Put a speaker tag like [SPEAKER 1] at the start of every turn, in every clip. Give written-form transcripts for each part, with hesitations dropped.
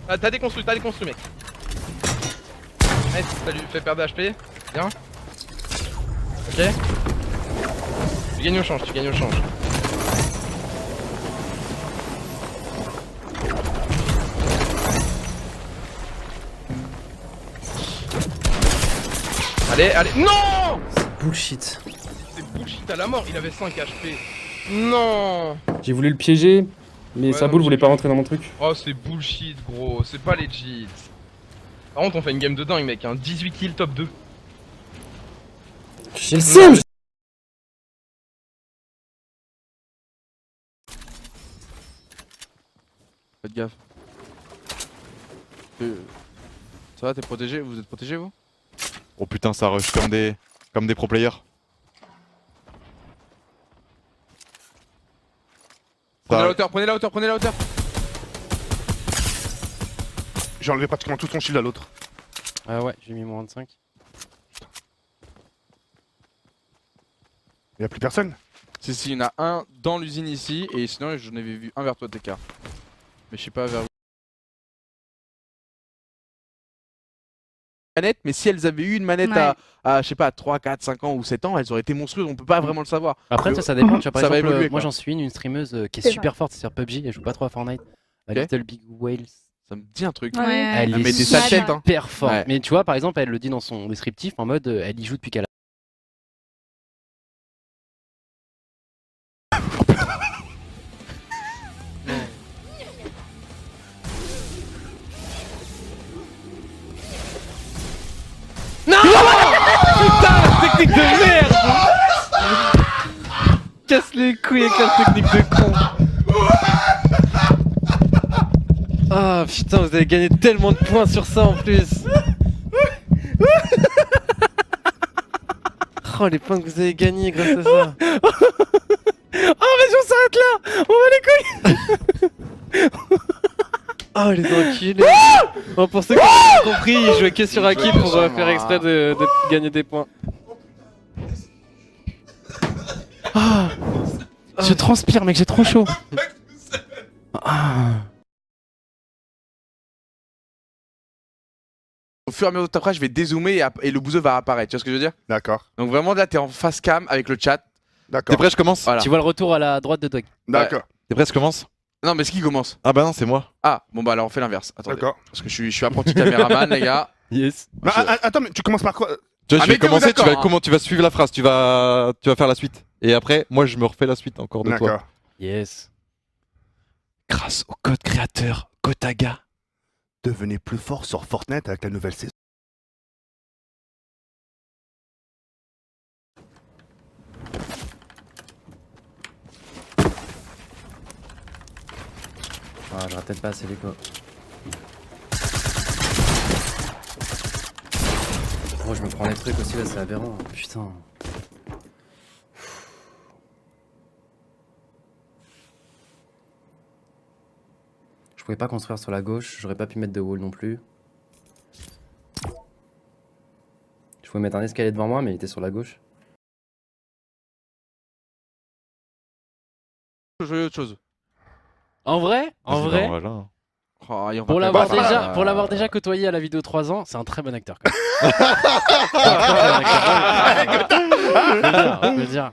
[SPEAKER 1] Ah, t'as déconstruit, mec. Nice, ça lui fait perdre HP. Bien. Ok. Tu gagnes au change, Allez, non!
[SPEAKER 2] C'est bullshit.
[SPEAKER 1] C'est bullshit à la mort, il avait 5 HP. Non!
[SPEAKER 2] J'ai voulu le piéger, mais sa boule voulait pas rentrer dans mon truc.
[SPEAKER 1] Oh, c'est bullshit, gros, c'est pas legit. Par contre, on fait une game de dingue, mec, hein. 18 kills top 2.
[SPEAKER 2] J'ai le seum.
[SPEAKER 3] Faites gaffe. Ça va, t'es protégé? Vous êtes protégé, vous?
[SPEAKER 4] Oh putain, ça rush comme des pro players.
[SPEAKER 3] Prenez la hauteur.
[SPEAKER 5] J'ai enlevé pratiquement tout son shield à l'autre.
[SPEAKER 2] Ah ouais, j'ai mis mon 25.
[SPEAKER 5] Y'a plus personne?
[SPEAKER 3] Si, il y en a un dans l'usine ici, et sinon j'en avais vu un vers toi, TK. Mais je sais pas vers où. Manette, mais si elles avaient eu une manette à je sais pas, 3, 4, 5 ans ou 7 ans, elles auraient été monstrueuses, on peut pas vraiment le savoir.
[SPEAKER 2] Après, ça dépend. Tu vois, par
[SPEAKER 3] Ça va
[SPEAKER 2] exemple,
[SPEAKER 3] évoluer,
[SPEAKER 2] moi
[SPEAKER 3] quoi.
[SPEAKER 2] j'en suis une streameuse qui est
[SPEAKER 6] C'est
[SPEAKER 2] super forte sur PUBG, elle joue pas trop à Fortnite.
[SPEAKER 3] Ok.
[SPEAKER 2] Little Big Whales.
[SPEAKER 3] Ça me dit un truc.
[SPEAKER 6] Ouais.
[SPEAKER 2] Elle
[SPEAKER 3] Elle met
[SPEAKER 2] est
[SPEAKER 3] des sales têtes, hein.
[SPEAKER 2] super forte.
[SPEAKER 3] Ouais.
[SPEAKER 2] Mais tu vois, par exemple, elle le dit dans son descriptif en mode elle y joue depuis qu'elle a.
[SPEAKER 7] Technique de merde. Casse les couilles avec la technique de con. Ah putain, vous avez gagné tellement de points sur ça en plus. Oh les points que vous avez gagnés grâce à ça. Oh vas-y on s'arrête là. On va les couilles. Oh les enculés. Bon, pour ceux qui ont compris, ils jouaient que sur Aki pour faire exprès de gagner des points. Ah, je transpire mec, j'ai trop chaud. Ah.
[SPEAKER 3] Au fur et à mesure après, je vais dézoomer et le bouseux va apparaître, tu vois ce que je veux dire?
[SPEAKER 5] D'accord.
[SPEAKER 3] Donc vraiment là, t'es en face cam avec le chat.
[SPEAKER 4] T'es
[SPEAKER 5] D'accord.
[SPEAKER 4] prêt, je commence?
[SPEAKER 3] Voilà.
[SPEAKER 2] Tu vois le retour à la droite de Dog.
[SPEAKER 5] D'accord.
[SPEAKER 4] T'es prêt, je commence?
[SPEAKER 3] Non, mais ce qui commence?
[SPEAKER 4] Ah bah non, c'est moi.
[SPEAKER 3] Ah, bon bah alors on fait l'inverse. Attendez.
[SPEAKER 5] D'accord.
[SPEAKER 3] Parce que je suis apprenti caméraman, les gars.
[SPEAKER 2] Yes.
[SPEAKER 5] Mais attends, mais tu commences par quoi?
[SPEAKER 4] Tu vois,
[SPEAKER 3] Ah,
[SPEAKER 4] je vais
[SPEAKER 3] mettez-vous
[SPEAKER 4] commencer,
[SPEAKER 3] d'accord,
[SPEAKER 4] tu vas suivre la phrase, tu vas faire la suite. Et après, moi je me refais la suite encore de toi.
[SPEAKER 5] D'accord.
[SPEAKER 2] Yes.
[SPEAKER 4] Grâce au code créateur Gotaga.
[SPEAKER 5] Devenez plus fort sur Fortnite avec la nouvelle saison.
[SPEAKER 2] Ah, j'aurais peut-être pas assez d'écho. Oh, je me prends les trucs aussi là, c'est aberrant. Putain. Je pouvais pas construire sur la gauche, j'aurais pas pu mettre de wall non plus. Je pouvais mettre un escalier devant moi, mais il était sur la gauche.
[SPEAKER 3] Je veux autre chose.
[SPEAKER 7] En vrai,
[SPEAKER 4] Vas-y, bah, voilà.
[SPEAKER 3] Oh, et on va
[SPEAKER 7] pour
[SPEAKER 3] faire-
[SPEAKER 7] l'avoir déjà côtoyé à la vidéo 3 ans, c'est un très bon acteur quand même. Je veux dire.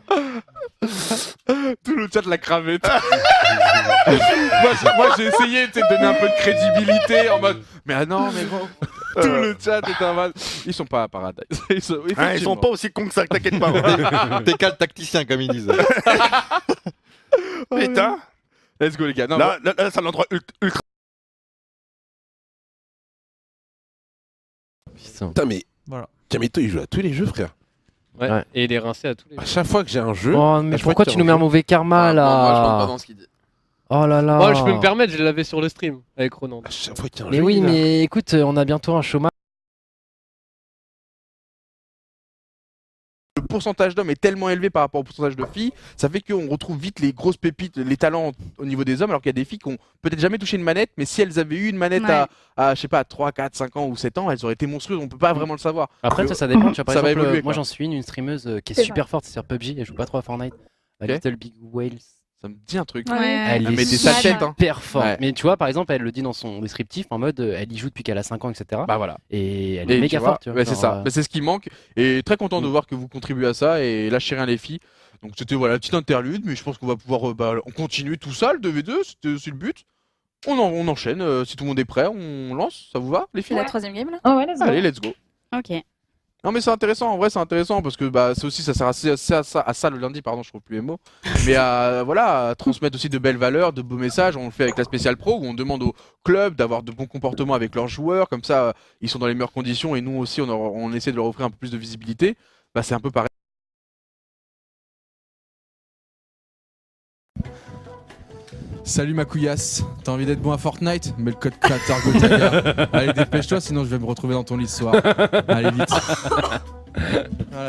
[SPEAKER 3] Tout le chat l'a cravé. moi j'ai essayé de donner un peu de crédibilité en mode. Mais ah non, mais bon. Tout le chat est en mode. Ils sont pas à Paradise. Ils
[SPEAKER 5] Ils sont pas aussi cons que ça, t'inquiète pas.
[SPEAKER 4] T'es qu'un tacticien, comme ils disent.
[SPEAKER 5] Putain.
[SPEAKER 3] Let's go les gars. Non,
[SPEAKER 5] Là, c'est un endroit ultra.
[SPEAKER 8] Putain, mais
[SPEAKER 3] Voilà.
[SPEAKER 8] Kamito il joue à tous les jeux, frère.
[SPEAKER 7] Ouais. Et il est rincé à tous les
[SPEAKER 8] À chaque fois que j'ai un jeu.
[SPEAKER 2] Oh, mais
[SPEAKER 8] à chaque
[SPEAKER 2] pourquoi
[SPEAKER 8] fois
[SPEAKER 2] tu
[SPEAKER 8] qu'il y
[SPEAKER 2] nous
[SPEAKER 8] a
[SPEAKER 2] mets
[SPEAKER 8] un
[SPEAKER 2] un mauvais karma
[SPEAKER 3] Ah, non, moi je rentre pas
[SPEAKER 2] là?
[SPEAKER 3] dans ce qu'il dit.
[SPEAKER 2] Oh là là.
[SPEAKER 7] Oh, je peux me permettre, je l'avais sur le stream avec Ronan.
[SPEAKER 8] À chaque fois qu'il y a un
[SPEAKER 2] Mais
[SPEAKER 8] jeu.
[SPEAKER 2] oui,
[SPEAKER 8] il est là.
[SPEAKER 2] mais écoute, on a bientôt un chômage.
[SPEAKER 3] Le pourcentage d'hommes est tellement élevé par rapport au pourcentage de filles, ça fait qu'on retrouve vite les grosses pépites, les talents au niveau des hommes, alors qu'il y a des filles qui ont peut-être jamais touché une manette, mais si elles avaient eu une manette à je sais pas, 3, 4, 5 ans ou 7 ans, elles auraient été monstrueuses, on peut pas vraiment le savoir.
[SPEAKER 2] Après, ça dépend. Tu vois, par
[SPEAKER 3] Ça va
[SPEAKER 2] exemple,
[SPEAKER 3] évoluer,
[SPEAKER 2] moi
[SPEAKER 3] quoi.
[SPEAKER 2] j'en suis une streameuse qui est
[SPEAKER 6] C'est
[SPEAKER 2] super forte sur PUBG, elle joue pas trop à Fortnite.
[SPEAKER 3] Ok.
[SPEAKER 2] Little Big Whales.
[SPEAKER 3] Ça me dit un truc.
[SPEAKER 6] Ouais.
[SPEAKER 7] Elle
[SPEAKER 3] Elle
[SPEAKER 7] est
[SPEAKER 3] met des sales têtes, hein.
[SPEAKER 7] super forte.
[SPEAKER 3] Ouais.
[SPEAKER 7] Mais tu vois, par exemple, elle le dit dans son descriptif en mode elle y joue depuis qu'elle a 5 ans, etc.
[SPEAKER 3] Bah voilà.
[SPEAKER 7] Et elle
[SPEAKER 3] Et
[SPEAKER 7] est
[SPEAKER 3] tu
[SPEAKER 7] méga
[SPEAKER 3] vois,
[SPEAKER 7] forte. Tu vois,
[SPEAKER 3] c'est
[SPEAKER 7] genre,
[SPEAKER 3] ça. Bah, c'est ce qui manque. Et très content de voir que vous contribuez à ça. Et lâchez rien les filles. Donc c'était voilà, petite interlude. Mais je pense qu'on va pouvoir on continue tout ça, le 2v2. C'était aussi le but. On enchaîne. Si tout le monde est prêt, on lance. Ça vous va, les filles?
[SPEAKER 6] La troisième game là.
[SPEAKER 9] Oh ouais, let's go.
[SPEAKER 3] Allez, let's go.
[SPEAKER 6] Ok.
[SPEAKER 3] Non mais c'est intéressant, en vrai c'est intéressant parce que bah c'est aussi ça sert assez à ça le lundi, pardon, je trouve plus les mots. Mais à transmettre aussi de belles valeurs, de beaux messages. On le fait avec la spéciale pro où on demande aux clubs d'avoir de bons comportements avec leurs joueurs, comme ça ils sont dans les meilleures conditions et nous aussi on essaie de leur offrir un peu plus de visibilité. Bah c'est un peu pareil.
[SPEAKER 10] Salut ma couillasse, t'as envie d'être bon à Fortnite? Mets le code créateur Gotaga. Allez dépêche-toi sinon je vais me retrouver dans ton lit ce soir. Allez vite. Voilà.